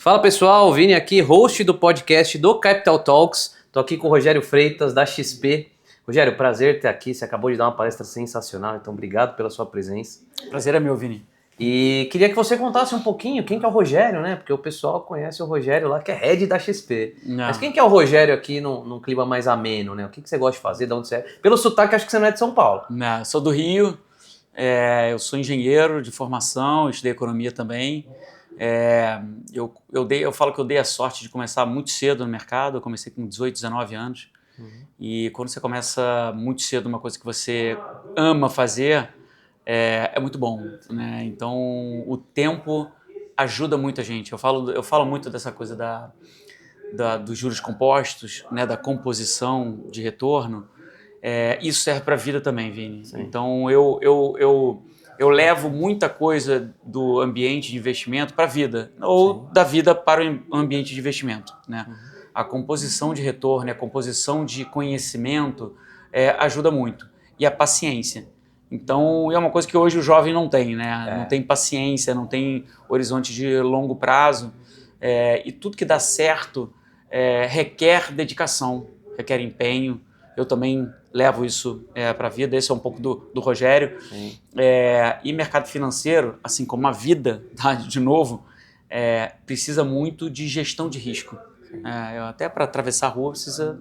Fala pessoal, Vini aqui, host do podcast do Capital Talks. Tô aqui com o Rogério Freitas da XP. Rogério, prazer ter aqui, você acabou de dar uma palestra sensacional, então obrigado pela sua presença. Prazer é meu, Vini. E queria que você contasse um pouquinho quem que é o Rogério, né? Porque o pessoal conhece o Rogério lá, que é head da XP. Não. Mas quem que é o Rogério aqui num clima mais ameno, né? O que você gosta de fazer, de onde você é? Pelo sotaque, acho que você não é de São Paulo. Não, sou do Rio, eu sou engenheiro de formação, estudei economia também. Eu falo que eu dei a sorte de começar muito cedo no mercado, eu comecei com 18, 19 anos. E quando você começa muito cedo uma coisa que você ama fazer, é muito bom, né? Então o tempo ajuda muito a gente. Eu falo muito dessa coisa dos juros compostos, né? Da composição de retorno. Isso serve para a vida também, Vini. Sim. Então eu levo muita coisa do ambiente de investimento para a vida, ou Sim. da vida para o ambiente de investimento, né? A composição de retorno, a composição de conhecimento ajuda muito. E a paciência. Então é uma coisa que hoje o jovem não tem, né? Não tem paciência, não tem horizonte de longo prazo. E tudo que dá certo requer dedicação, requer empenho. Eu também levo isso para a vida, esse é um pouco do Rogério. E mercado financeiro, assim como a vida, tá, de novo, precisa muito de gestão de risco. Até para atravessar a rua precisa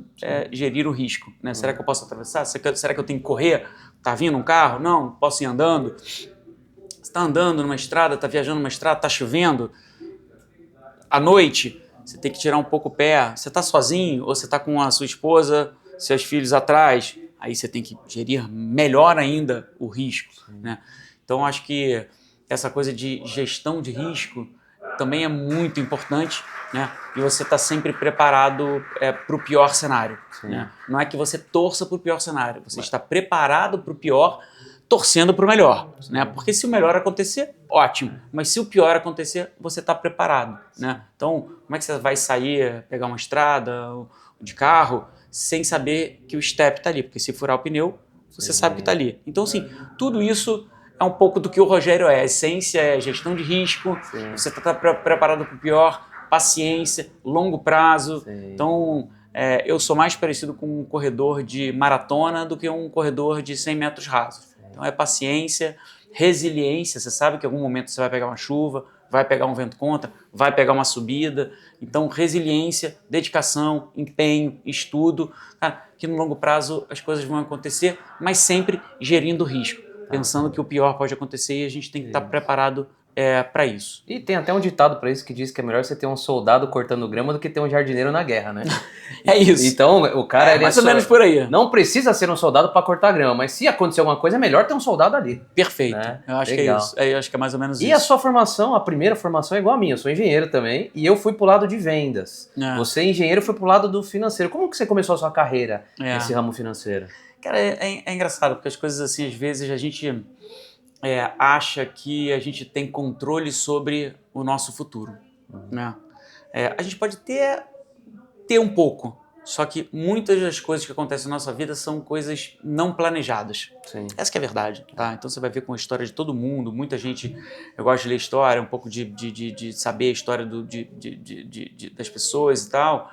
gerir o risco, né? Será que eu posso atravessar? Será que eu tenho que correr? Tá vindo um carro? Não, posso ir andando? Você está andando numa estrada, está viajando numa estrada, está chovendo, à noite, você tem que tirar um pouco o pé. Você está sozinho ou você está com a sua esposa, seus filhos atrás? Aí você tem que gerir melhor ainda o risco, né? Então, acho que essa coisa de gestão de risco também é muito importante, né? E você está sempre preparado para o pior cenário, né? Não é que você torça para o pior cenário, você está preparado para o pior, torcendo para o melhor, né? Porque se o melhor acontecer, ótimo. Mas se o pior acontecer, você está preparado, né? Então, como é que você vai sair, pegar uma estrada de carro, sem saber que o step está ali? Porque se furar o pneu, você sabe que está ali. Então, assim, tudo isso é um pougo do que o Rogério é. A essência é gestão de risco, você está preparado para o pior, paciência, longo prazo. Então, eu sou mais parecido com um corredor de maratona do que um corredor de 100 metros rasos. Então, é paciência, resiliência. Você sabe que em algum momento você vai pegar uma chuva, vai pegar um vento contra, vai pegar uma subida. Então, resiliência, dedicação, empenho, estudo. Cara, que no longo prazo as coisas vão acontecer, mas sempre gerindo o risco, pensando que o pior pode acontecer e a gente tem que estar preparado para isso. E tem até um ditado para isso que diz que é melhor você ter um soldado cortando grama do que ter um jardineiro na guerra, né? É isso. Então, o cara... mais ou menos por aí. Não precisa ser um soldado para cortar grama, mas se acontecer alguma coisa, é melhor ter um soldado ali. Perfeito. Né? Eu acho Legal. que é isso. Eu acho que é mais ou menos isso. E a sua formação, a primeira formação é igual a minha. Eu sou engenheiro também e eu fui pro lado de vendas. Você, engenheiro, foi pro lado do financeiro. Como que você começou a sua carreira nesse ramo financeiro? Cara, é engraçado, porque as coisas assim, às vezes a gente acha que a gente tem controle sobre o nosso futuro, né? A gente pode ter um pouco, só que muitas das coisas que acontecem na nossa vida são coisas não planejadas. Sim. Essa que é a verdade, tá? Então você vai ver com a história de todo mundo, muita gente, eu gosto de ler história, um pouco de saber a história das pessoas e tal.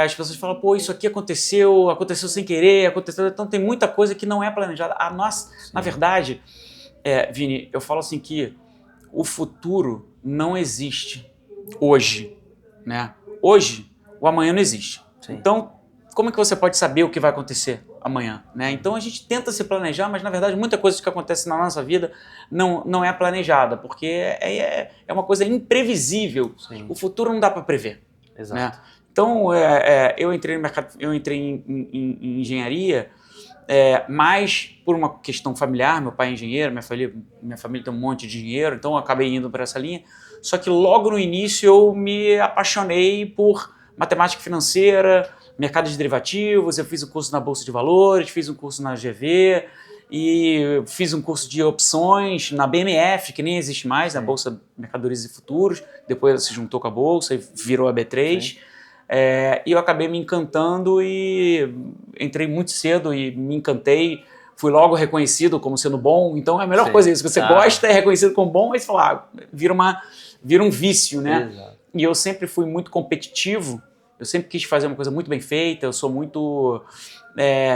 As pessoas falam, pô, isso aqui aconteceu sem querer, aconteceu. Então tem muita coisa que não é planejada. Na verdade, Vini, eu falo assim que o futuro não existe hoje, né? Hoje, o amanhã não existe. Sim. Então, como é que você pode saber o que vai acontecer amanhã, né? Então a gente tenta se planejar, mas na verdade muita coisa que acontece na nossa vida não é planejada, porque é uma coisa imprevisível. Sim. O futuro não dá para prever. Exato. Né? Então, eu entrei no mercado, eu entrei em engenharia, mais por uma questão familiar. Meu pai é engenheiro, minha família tem um monte de dinheiro, então eu acabei indo para essa linha. Só que logo no início eu me apaixonei por matemática financeira, mercado de derivativos. Eu fiz um curso na Bolsa de Valores, fiz um curso na GV e fiz um curso de opções na BMF, que nem existe mais, na Bolsa de Mercadorias e Futuros. Depois ela se juntou com a Bolsa e virou a B3. E eu acabei me encantando e entrei muito cedo e me encantei. Fui logo reconhecido como sendo bom. Então, a melhor coisa é isso. Você gosta, é reconhecido como bom, mas vira um vício, né? Exato. e eu sempre fui muito competitivo, eu sempre quis fazer uma coisa muito bem feita, eu sou muito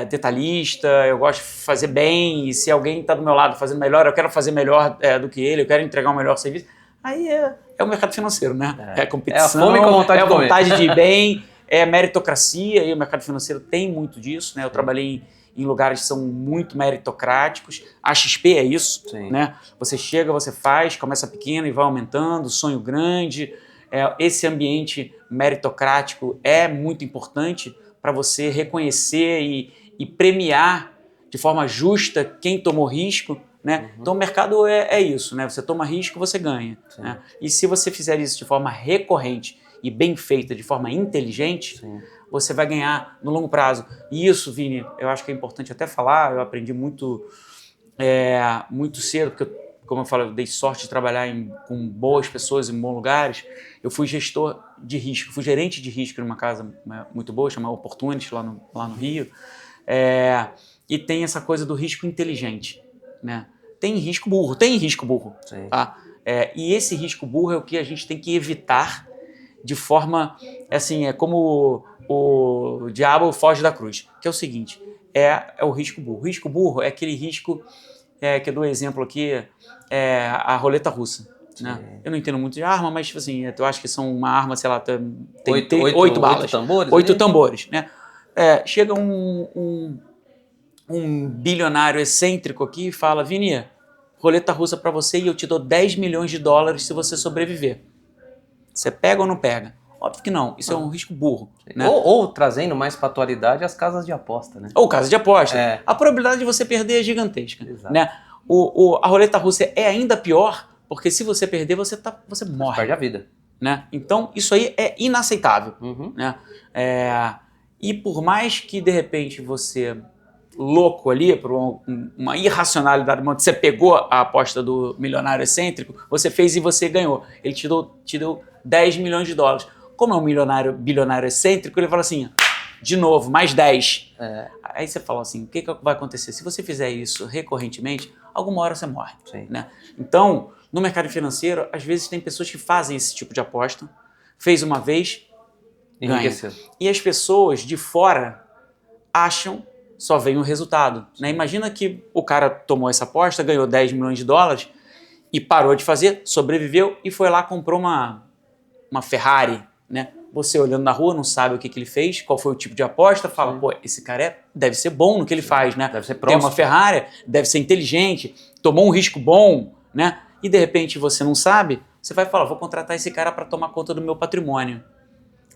detalhista, eu gosto de fazer bem, e se alguém está do meu lado fazendo melhor, eu quero fazer melhor do que ele, eu quero entregar um melhor serviço. Aí é o mercado financeiro, né? É competição, é a fome com a vontade é a de comer. vontade de ir bem, é meritocracia, e o mercado financeiro tem muito disso, né? Eu trabalhei em lugares que são muito meritocráticos. A XP é isso, né? Você chega, você faz, começa pequeno e vai aumentando, sonho grande. Esse ambiente meritocrático é muito importante para você reconhecer e premiar de forma justa quem tomou risco, né? Então o mercado é isso, né? Você toma risco, você ganha, né? E se você fizer isso de forma recorrente e bem feita, de forma inteligente, você vai ganhar no longo prazo. E isso, Vini, eu acho que é importante até falar, eu aprendi muito cedo, porque, como eu falei, eu dei sorte de trabalhar com boas pessoas em bons lugares. Eu fui gestor de risco, fui gerente de risco numa casa muito boa, chamada Opportunity, lá no Rio. E tem essa coisa do risco inteligente, né? Tem risco burro, tá? E esse risco burro é o que a gente tem que evitar de forma, assim, é como o diabo foge da cruz, que é o seguinte, é o risco burro. O risco burro é aquele risco, que eu dou exemplo aqui, a roleta russa. Né? Eu não entendo muito de arma, mas assim, eu acho que são uma arma, sei lá, tem 8 balas. 8 tambores? 8 tambores, né? Chega um bilionário excêntrico aqui e fala, Vini, roleta russa para você e eu te dou 10 milhões de dólares se você sobreviver. Você pega ou não pega? Óbvio que não, isso é um risco burro. Né? Ou trazendo mais para a atualidade as casas de aposta, né? Ou casa de aposta. A probabilidade de você perder é gigantesca. Né? A roleta russa é ainda pior, porque se você perder, você morre. Você perde a vida. Né? Então, isso aí é inaceitável. Né? E por mais que, de repente, você, louco ali, por uma irracionalidade, você pegou a aposta do milionário excêntrico, você fez e você ganhou. Ele te deu 10 milhões de dólares. Como é um bilionário excêntrico, ele fala assim, de novo, mais 10. Aí você fala assim, o que vai acontecer? Se você fizer isso recorrentemente, alguma hora você morre. Né? Então, no mercado financeiro, às vezes tem pessoas que fazem esse tipo de aposta, fez uma vez, ganha. E as pessoas de fora acham, só vem o resultado. Né? Imagina que o cara tomou essa aposta, ganhou 10 milhões de dólares e parou de fazer, sobreviveu e foi lá, comprou uma Ferrari. Né? Você olhando na rua, não sabe o que ele fez, qual foi o tipo de aposta, fala, pô, esse cara deve ser bom no que ele faz, né? Deve ser próximo. Tem uma Ferrari, deve ser inteligente, tomou um risco bom, né? E de repente você não sabe, você vai falar, vou contratar esse cara para tomar conta do meu patrimônio.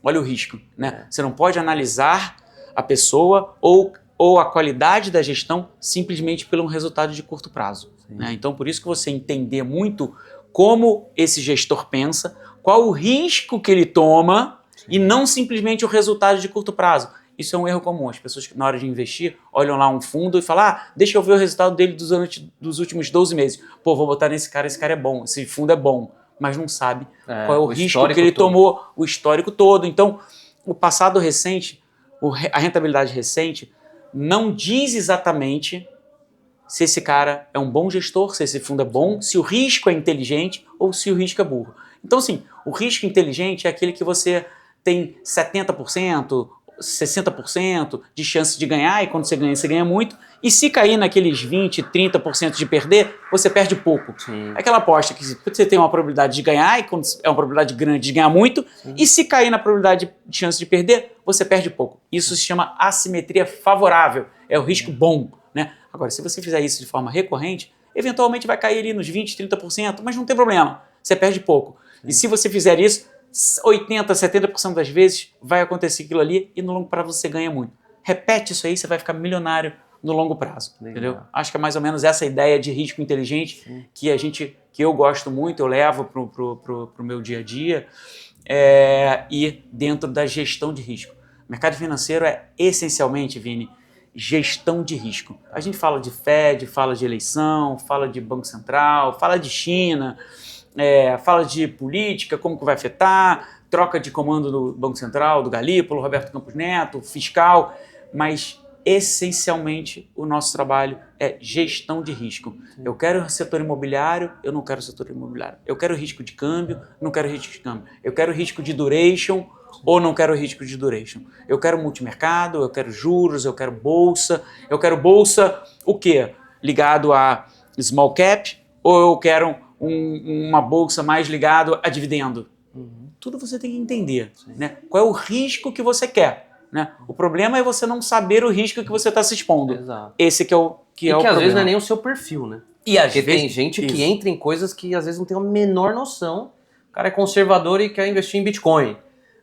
Olha o risco, né? Você não pode analisar a pessoa ou a qualidade da gestão simplesmente pelo resultado de curto prazo. Né? Então, por isso que você entender muito como esse gestor pensa, qual o risco que ele toma e não simplesmente o resultado de curto prazo. Isso é um erro comum. As pessoas que na hora de investir olham lá um fundo e falam, deixa eu ver o resultado dele dos últimos 12 meses. Pô, vou botar nesse cara, esse cara é bom, esse fundo é bom. Mas não sabe qual é o risco que ele tomou, o histórico todo. Então, o passado recente, a rentabilidade recente, não diz exatamente se esse cara é um bom gestor, se esse fundo é bom, se o risco é inteligente ou se o risco é burro. Então, assim, o risco inteligente é aquele que você tem 70%, 60% de chance de ganhar, e quando você ganha muito. E se cair naqueles 20%, 30% de perder, você perde pouco. Aquela aposta que você tem uma probabilidade de ganhar, e quando é uma probabilidade grande de ganhar muito, e se cair na probabilidade de chance de perder, você perde pouco. Isso se chama assimetria favorável, é o risco bom. Né? Agora, se você fizer isso de forma recorrente, eventualmente vai cair ali nos 20%, 30%, mas não tem problema, você perde pouco. E se você fizer isso, 80%, 70% das vezes vai acontecer aquilo ali e no longo prazo você ganha muito. Repete isso aí, você vai ficar milionário no longo prazo. Entendeu? Acho que é mais ou menos essa ideia de risco inteligente que eu gosto muito, eu levo pro meu dia a dia e dentro da gestão de risco. O mercado financeiro é essencialmente, Vini, gestão de risco. A gente fala de Fed, fala de eleição, fala de Banco Central, fala de China, fala de política, como que vai afetar, troca de comando do Banco Central, do Galípolo, Roberto Campos Neto, fiscal, mas essencialmente, o nosso trabalho é gestão de risco. Eu quero setor imobiliário, eu não quero setor imobiliário. Eu quero risco de câmbio, não quero risco de câmbio. Eu quero risco de duration ou não quero risco de duration. Eu quero multimercado, eu quero juros, eu quero bolsa. Eu quero bolsa o quê? Ligado a small cap ou eu quero uma bolsa mais ligado a dividendo? Tudo você tem que entender, né? Qual é o risco que você quer. Né? O problema é você não saber o risco que você está se expondo. Exato. Esse que é o que às problema. Vezes não é nem o seu perfil, né? E às Porque vezes tem gente que entra em coisas que às vezes não tem a menor noção. O cara é conservador e quer investir em Bitcoin.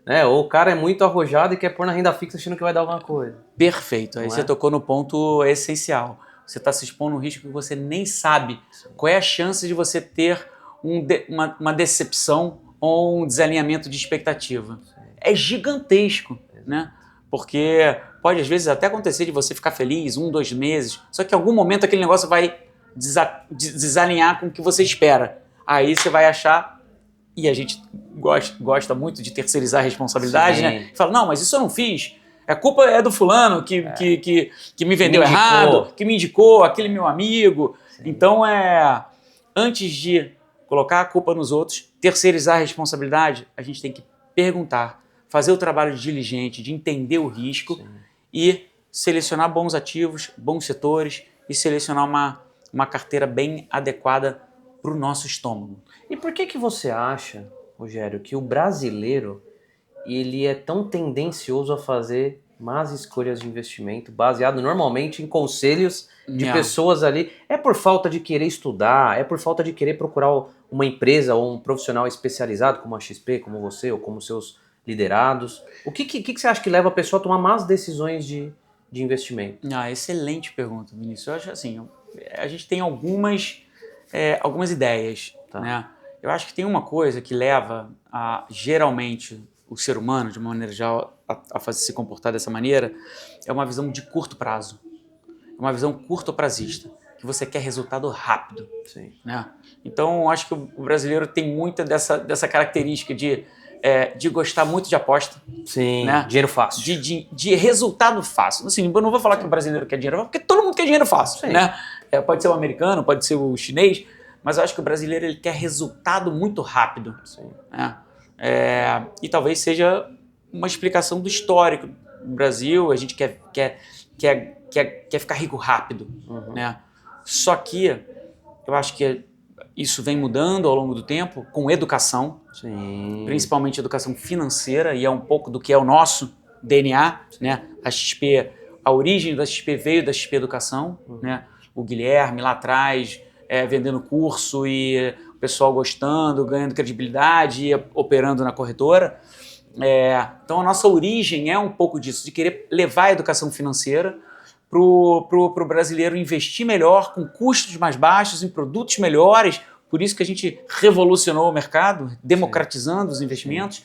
Né? Ou o cara é muito arrojado e quer pôr na renda fixa achando que vai dar alguma coisa. Perfeito. Aí você tocou no ponto essencial. Você está se expondo a um risco que você nem sabe. Qual é a chance de você ter uma decepção ou um desalinhamento de expectativa? É gigantesco, né? Porque pode às vezes até acontecer de você ficar feliz 1, 2 meses, só que em algum momento aquele negócio vai desalinhar com o que você espera. Aí você vai achar, e a gente gosta muito de terceirizar a responsabilidade, né? Fala, não, mas isso eu não fiz. A culpa é do fulano que me vendeu errado, que me indicou, aquele meu amigo. Sim. Então, antes de colocar a culpa nos outros, terceirizar a responsabilidade, a gente tem que perguntar, fazer o trabalho diligente, de entender o risco. Sim. E selecionar bons ativos, bons setores e selecionar uma carteira bem adequada para o nosso estômago. E por que você acha, Rogério, que o brasileiro ele é tão tendencioso a fazer más escolhas de investimento, baseado normalmente em conselhos de pessoas ali? É por falta de querer estudar? É por falta de querer procurar uma empresa ou um profissional especializado como a XP, como você ou como seus liderados? O que você acha que leva a pessoa a tomar más decisões de investimento? Excelente pergunta, Vinícius. Eu acho assim, a gente tem algumas ideias, tá, né? Eu acho que tem uma coisa que leva geralmente o ser humano, de uma maneira geral, a se comportar dessa maneira, é uma visão de curto prazo. É uma visão curto-prazista, que você quer resultado rápido. Sim. Né? Então, eu acho que o brasileiro tem muita dessa característica de gostar muito de aposta. Sim, né? Dinheiro fácil. De resultado fácil. Assim, eu não vou falar que o brasileiro quer dinheiro fácil, porque todo mundo quer dinheiro fácil. Né? Pode ser o americano, pode ser o chinês, mas eu acho que o brasileiro ele quer resultado muito rápido. Sim. Né? E talvez seja uma explicação do histórico do Brasil. A gente quer ficar rico rápido. Uhum. Né? Só que eu acho que isso vem mudando ao longo do tempo com educação, Sim, principalmente educação financeira, e é um pouco do que é o nosso DNA. Né? A origem da XP veio da XP Educação. Né? O Guilherme lá atrás vendendo curso e o pessoal gostando, ganhando credibilidade e operando na corretora. Então a nossa origem é um pouco disso, de querer levar a educação financeira para o brasileiro investir melhor, com custos mais baixos, em produtos melhores. Por isso que a gente revolucionou o mercado, democratizando os investimentos,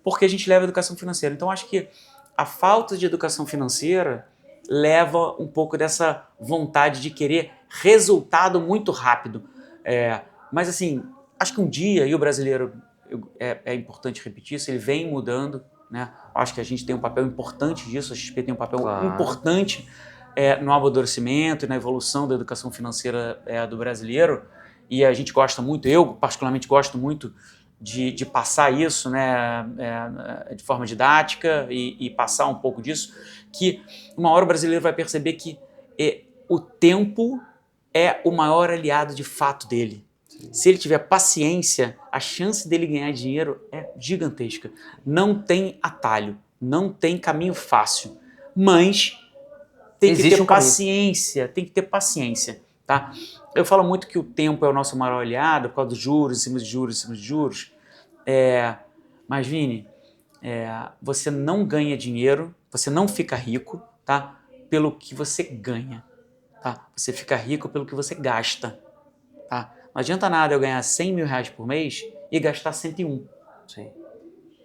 porque a gente leva a educação financeira. Então acho que a falta de educação financeira leva um pouco dessa vontade de querer resultado muito rápido. Mas assim, acho que um dia, e o brasileiro, é importante repetir isso, ele vem mudando, né? Acho que a gente tem um papel importante disso, a XP tem um papel importante no amadurecimento e na evolução da educação financeira do brasileiro, e a gente gosta muito, eu particularmente gosto muito de passar isso, né, de forma didática e passar um pouco disso, que uma hora o brasileiro vai perceber que o tempo é o maior aliado de fato dele. Sim. Se ele tiver paciência, a chance dele ganhar dinheiro é gigantesca. Não tem atalho, não tem caminho fácil, mas tem que ter paciência, tem que ter paciência, tá? Eu falo muito que o tempo é o nosso maior aliado por causa dos juros, em cima de juros, em cima de juros. Mas, Vini, você não ganha dinheiro, você não fica rico, tá? Pelo que você ganha, tá? Você fica rico pelo que você gasta, tá? Não adianta nada eu ganhar 100 mil reais por mês e gastar 101. Sim.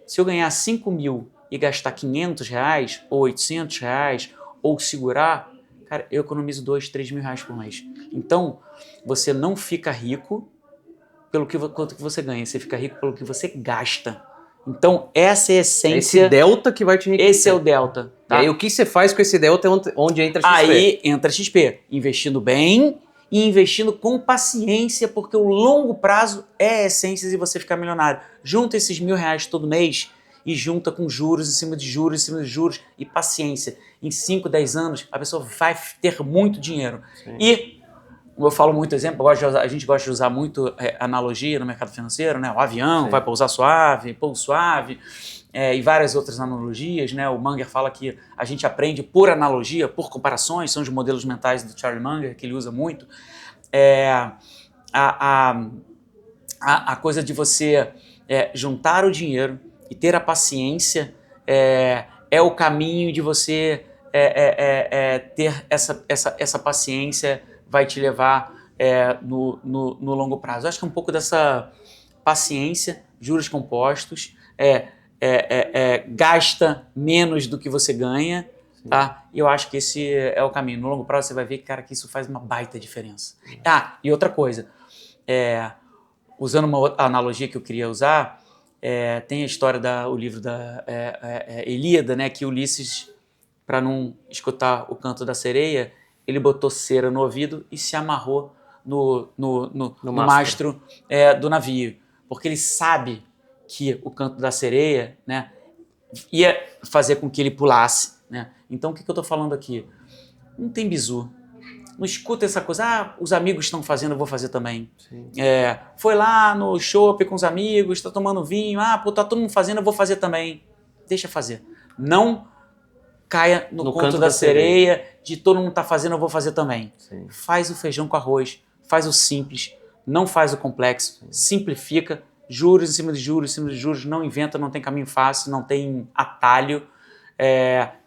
Se eu ganhar 5 mil e gastar 500 reais ou 800 reais ou segurar, cara, eu economizo 2, 3 mil reais por mês. Então, você não fica rico pelo quanto que você ganha, você fica rico pelo que você gasta. Então, essa é a essência. Esse delta que vai te enriquecer. Esse é o delta. Tá? E aí, o que você faz com esse delta é onde entra a XP. Aí entra a XP, investindo bem e investindo com paciência, porque o longo prazo é a essência de você ficar milionário. Junta esses R$1.000 todo mês e junta com juros em cima de juros, em cima de juros e paciência. Em 5, 10 anos, a pessoa vai ter muito dinheiro. Sim. E, como eu falo muito exemplo, a gente gosta de usar muito analogia no mercado financeiro, né? O avião Sim. vai pousar suave, pouso suave, e várias outras analogias, né? O Munger fala que a gente aprende por analogia, por comparações, são os modelos mentais do Charlie Munger, que ele usa muito. A coisa de você juntar o dinheiro e ter a paciência é o caminho de você ter essa paciência, vai te levar no longo prazo. Eu acho que é um pouco dessa paciência, juros compostos, gasta menos do que você ganha, tá? E eu acho que esse é o caminho. No longo prazo você vai ver, cara, que isso faz uma baita diferença. E outra coisa, usando uma analogia que eu queria usar, tem a história o livro da Ilíada, né, que Ulisses, para não escutar o canto da sereia, ele botou cera no ouvido e se amarrou no mastro do navio, porque ele sabe que o canto da sereia, né, ia fazer com que ele pulasse, né? Então, o que eu estou falando aqui? Não tem bizu. Não escuta essa coisa, os amigos estão fazendo, eu vou fazer também. Foi lá no shopping com os amigos, está tomando vinho, tá todo mundo fazendo, eu vou fazer também. Deixa fazer. Não caia no conto da sereia de todo mundo está fazendo, eu vou fazer também. Sim. Faz o feijão com arroz, faz o simples, não faz o complexo, simplifica, juros em cima de juros, em cima de juros, não inventa, não tem caminho fácil, não tem atalho,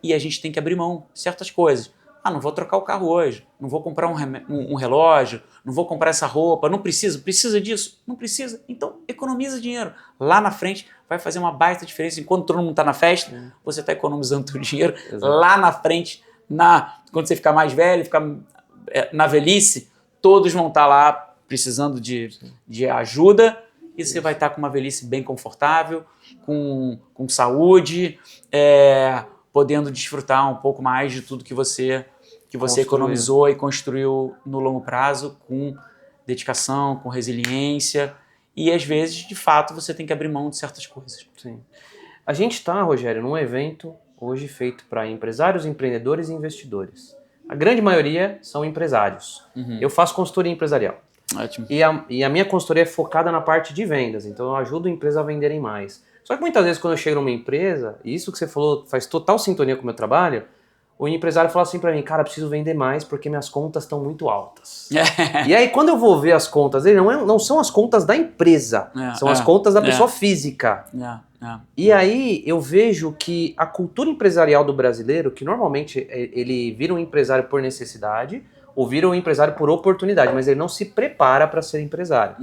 e a gente tem que abrir mão de certas coisas. Não vou trocar o carro hoje, não vou comprar um relógio, não vou comprar essa roupa, não precisa disso? Não precisa, então economiza dinheiro. Lá na frente vai fazer uma baita diferença. Enquanto todo mundo está na festa, você está economizando seu dinheiro. Exato. Lá na frente, quando você ficar mais velho, ficar na velhice, todos vão estar lá precisando de ajuda e você vai estar com uma velhice bem confortável, com saúde, podendo desfrutar um pouco mais de tudo que você economizou e construiu no longo prazo, com dedicação, com resiliência, e às vezes, de fato, você tem que abrir mão de certas coisas. Sim. A gente está, Rogério, num evento hoje feito para empresários, empreendedores e investidores. A grande maioria são empresários. Uhum. Eu faço consultoria empresarial. Ótimo. E a minha consultoria é focada na parte de vendas, então eu ajudo a empresa a venderem mais. Só que muitas vezes quando eu chego numa empresa, e isso que você falou faz total sintonia com o meu trabalho, o empresário fala assim pra mim, cara, preciso vender mais porque minhas contas estão muito altas. E aí quando eu vou ver as contas dele, não são as contas da empresa, são as contas da pessoa física. E aí eu vejo que a cultura empresarial do brasileiro, que normalmente ele vira um empresário por necessidade, ou vira um empresário por oportunidade, mas ele não se prepara para ser empresário.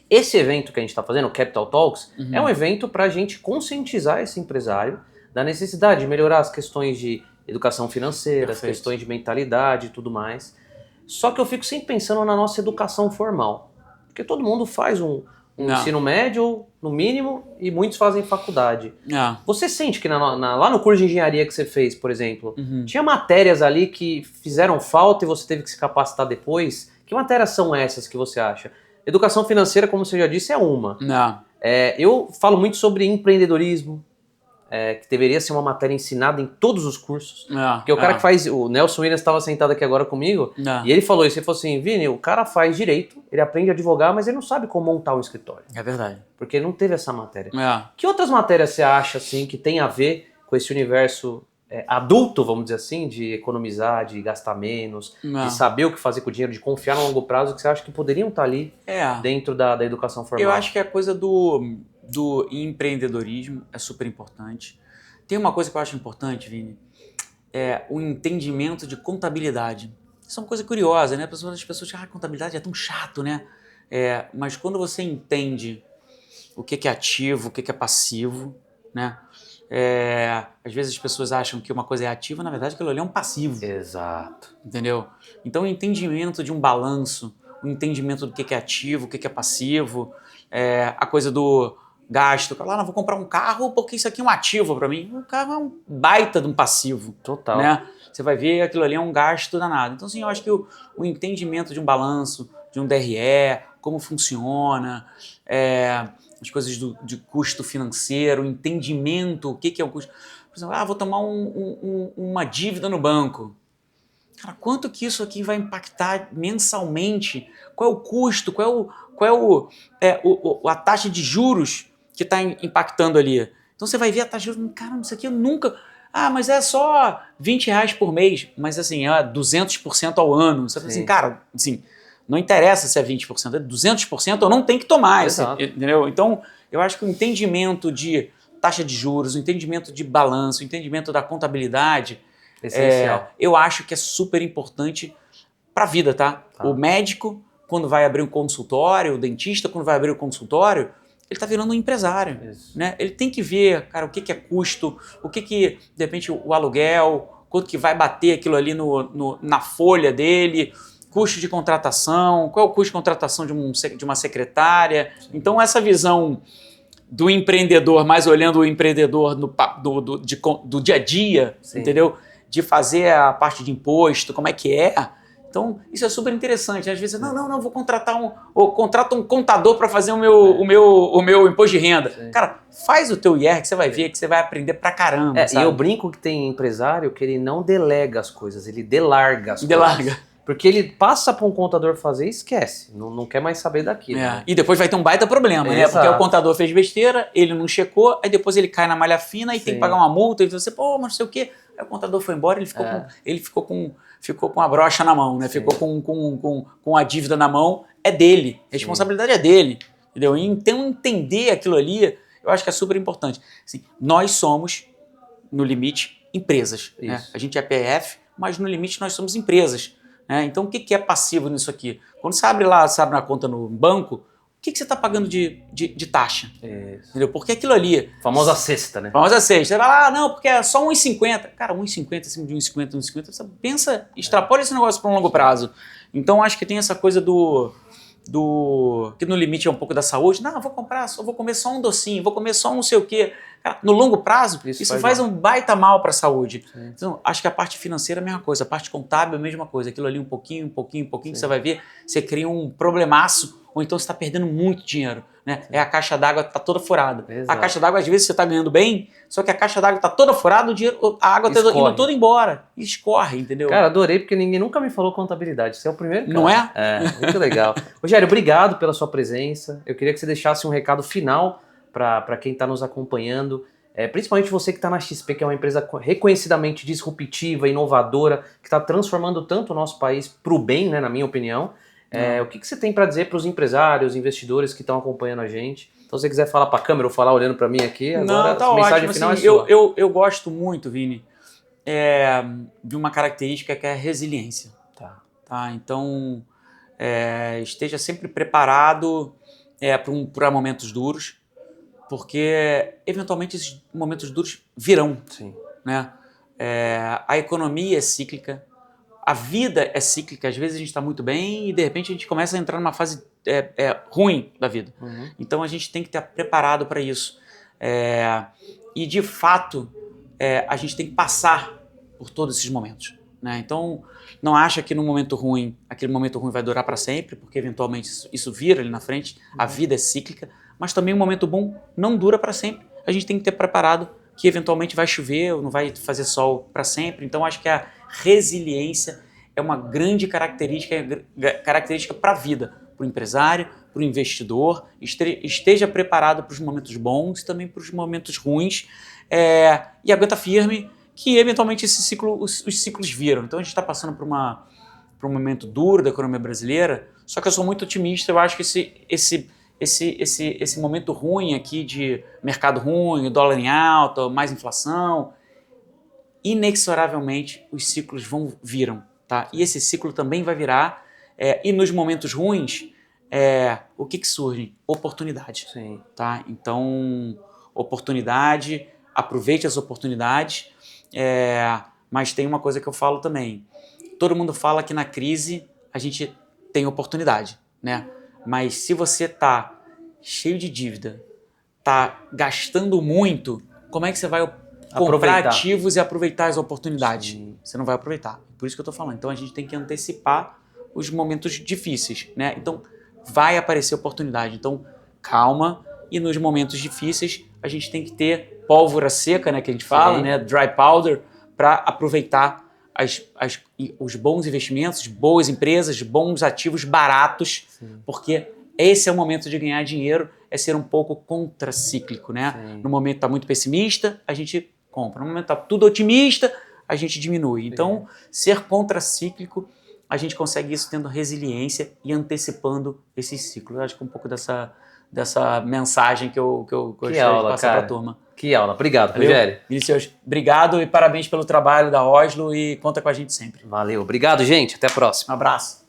Esse evento que a gente está fazendo, o Capital Talks, é um evento para a gente conscientizar esse empresário da necessidade de melhorar as questões de educação financeira, Perfeito. As questões de mentalidade e tudo mais. Só que eu fico sempre pensando na nossa educação formal. Porque todo mundo faz um ensino médio, no mínimo, e muitos fazem faculdade. Você sente que lá no curso de engenharia que você fez, por exemplo, tinha matérias ali que fizeram falta e você teve que se capacitar depois? Que matérias são essas que você acha? Educação financeira, como você já disse, é uma. Eu falo muito sobre empreendedorismo, que deveria ser uma matéria ensinada em todos os cursos. Porque o cara que faz... O Nelson Williams estava sentado aqui agora comigo, e ele falou isso. Ele falou assim, Vini, o cara faz direito, ele aprende a advogar, mas ele não sabe como montar um escritório. É verdade. Porque ele não teve essa matéria. Que outras matérias você acha assim, que tem a ver com esse universo adulto, vamos dizer assim, de economizar, de gastar menos, de saber o que fazer com o dinheiro, de confiar no longo prazo, que você acha que poderiam estar ali dentro da educação formal? Eu acho que a coisa do empreendedorismo é super importante. Tem uma coisa que eu acho importante, Vini, o entendimento de contabilidade. Isso é uma coisa curiosa, né? As pessoas dizem, contabilidade é tão chato, né? Mas quando você entende o que é ativo, o que é passivo, né? Às vezes as pessoas acham que uma coisa é ativa, na verdade aquilo ali é um passivo. Exato. Entendeu? Então o entendimento de um balanço, o entendimento do que é ativo, o que é passivo, a coisa do gasto. Lá, não, vou comprar um carro porque isso aqui é um ativo para mim. O carro é um baita de um passivo. Total. Né? Você vai ver aquilo ali é um gasto danado. Então, assim, eu acho que o entendimento de um balanço, de um DRE, como funciona, as coisas de custo financeiro, o entendimento, o que é o custo. Por exemplo, vou tomar uma dívida no banco. Cara, quanto que isso aqui vai impactar mensalmente? Qual é o custo? Qual é a taxa de juros que está impactando ali? Então você vai ver a taxa de juros, caramba, isso aqui eu nunca... mas é só R$20 por mês, mas assim, 200% ao ano. Você fala assim, cara, assim, não interessa se é 20%, é 200% eu não tenho que tomar, entendeu? Então, eu acho que o entendimento de taxa de juros, o entendimento de balanço, o entendimento da contabilidade, essencial. Eu acho que é super importante para a vida, tá? O médico, quando vai abrir um consultório, o dentista, quando vai abrir um consultório, ele está virando um empresário, né? Ele tem que ver, cara, o que é custo, o que de repente, o aluguel, quanto que vai bater aquilo ali na folha dele, custo de contratação, qual é o custo de contratação de uma secretária. Então, essa visão do empreendedor, mais olhando o empreendedor do dia a dia, entendeu? De fazer a parte de imposto, como é que é. Então, isso é super interessante. Às vezes, não, vou contratar contrata um contador para fazer o meu imposto de renda. Sim. Cara, faz o teu IR que você vai ver, que você vai aprender pra caramba. E eu brinco que tem empresário que ele não delega as coisas, ele delarga as coisas. Porque ele passa para um contador fazer e esquece, não quer mais saber daquilo. Né? E depois vai ter um baita problema, né? Porque o contador fez besteira, ele não checou, aí depois ele cai na malha fina e tem que pagar uma multa, e você, mas não sei o quê. Aí o contador foi embora, ele ficou com a brocha na mão, né? Sim. Ficou com a dívida na mão, é dele, a responsabilidade é dele, entendeu? Então entender aquilo ali, eu acho que é super importante. Assim, nós somos, no limite, empresas. Né? A gente é PF, mas no limite nós somos empresas. Então, o que é passivo nisso aqui? Quando você abre na conta no banco, o que você está pagando de taxa? Entendeu? Porque aquilo ali... Famosa cesta, né? Famosa cesta. Você vai lá, não, porque é só 1,50. Cara, 1,50 acima de 1,50, você pensa, extrapola esse negócio para um longo prazo. Então, acho que tem essa coisa que no limite é um pouco da saúde. Não, vou comer só um docinho, vou comer só um não sei o quê. Cara, no longo prazo, isso faz um baita mal para a saúde. Sim. Então, acho que a parte financeira é a mesma coisa, a parte contábil é a mesma coisa. Aquilo ali um pouquinho, que você vai ver, você cria um problemaço, ou então você está perdendo muito dinheiro. Né? A caixa d'água está toda furada. Exato. A caixa d'água, às vezes, você está ganhando bem, só que a caixa d'água está toda furada, a água está indo toda embora. E escorre, entendeu? Cara, adorei, porque ninguém nunca me falou contabilidade. Você é o primeiro cara. Não é? Muito legal. Rogério, obrigado pela sua presença. Eu queria que você deixasse um recado final para quem está nos acompanhando. Principalmente você que está na XP, que é uma empresa reconhecidamente disruptiva, inovadora, que está transformando tanto o nosso país para o bem, né, na minha opinião. O que você tem para dizer para os empresários, investidores que estão acompanhando a gente? Então, se você quiser falar para a câmera ou falar olhando para mim aqui, agora tá a mensagem ótimo. final assim, é sua. Eu gosto muito, Vini, de uma característica que é a resiliência. Tá? Então, esteja sempre preparado para momentos duros, porque eventualmente esses momentos duros virão. Sim. Né? A economia é cíclica, a vida é cíclica, às vezes a gente está muito bem e de repente a gente começa a entrar numa fase ruim da vida. Uhum. Então a gente tem que estar preparado para isso. E de fato a gente tem que passar por todos esses momentos. Né? Então não acha que no momento ruim, aquele momento ruim vai durar para sempre, porque eventualmente isso vira ali na frente. Uhum. A vida é cíclica. Mas também um momento bom não dura para sempre. A gente tem que ter preparado que eventualmente vai chover ou não vai fazer sol para sempre. Então, acho que a resiliência é uma grande característica para a vida, para o empresário, para o investidor. Esteja preparado para os momentos bons e também para os momentos ruins. E aguenta firme que, eventualmente, os ciclos viram. Então, a gente está passando por um momento duro da economia brasileira, só que eu sou muito otimista. Eu acho que esse momento ruim aqui de mercado ruim, dólar em alta, mais inflação, inexoravelmente os ciclos viram, tá? E esse ciclo também vai virar, e nos momentos ruins, o que surge? Oportunidade. Sim. Tá? Então, oportunidade, aproveite as oportunidades, mas tem uma coisa que eu falo também, todo mundo fala que na crise a gente tem oportunidade, né? Mas se você está cheio de dívida, tá gastando muito, como é que você vai comprar ativos e aproveitar as oportunidades? Sim. Você não vai aproveitar. Por isso que eu estou falando. Então a gente tem que antecipar os momentos difíceis, né? Então vai aparecer oportunidade. Então calma, e nos momentos difíceis a gente tem que ter pólvora seca, né, que a gente fala, né, dry powder, para aproveitar os bons investimentos, boas empresas, bons ativos baratos, porque esse é o momento de ganhar dinheiro, é ser um pouco contracíclico, né? No momento está muito pessimista, a gente compra. No momento está tudo otimista, a gente diminui. Então, ser contracíclico, a gente consegue isso tendo resiliência e antecipando esse ciclo. Eu acho que um pouco dessa mensagem que eu gostaria de passar para a turma. Que aula. Obrigado, Rogério. Vinicius, obrigado e parabéns pelo trabalho da Oslo e conta com a gente sempre. Valeu. Obrigado, gente. Até a próxima. Um abraço.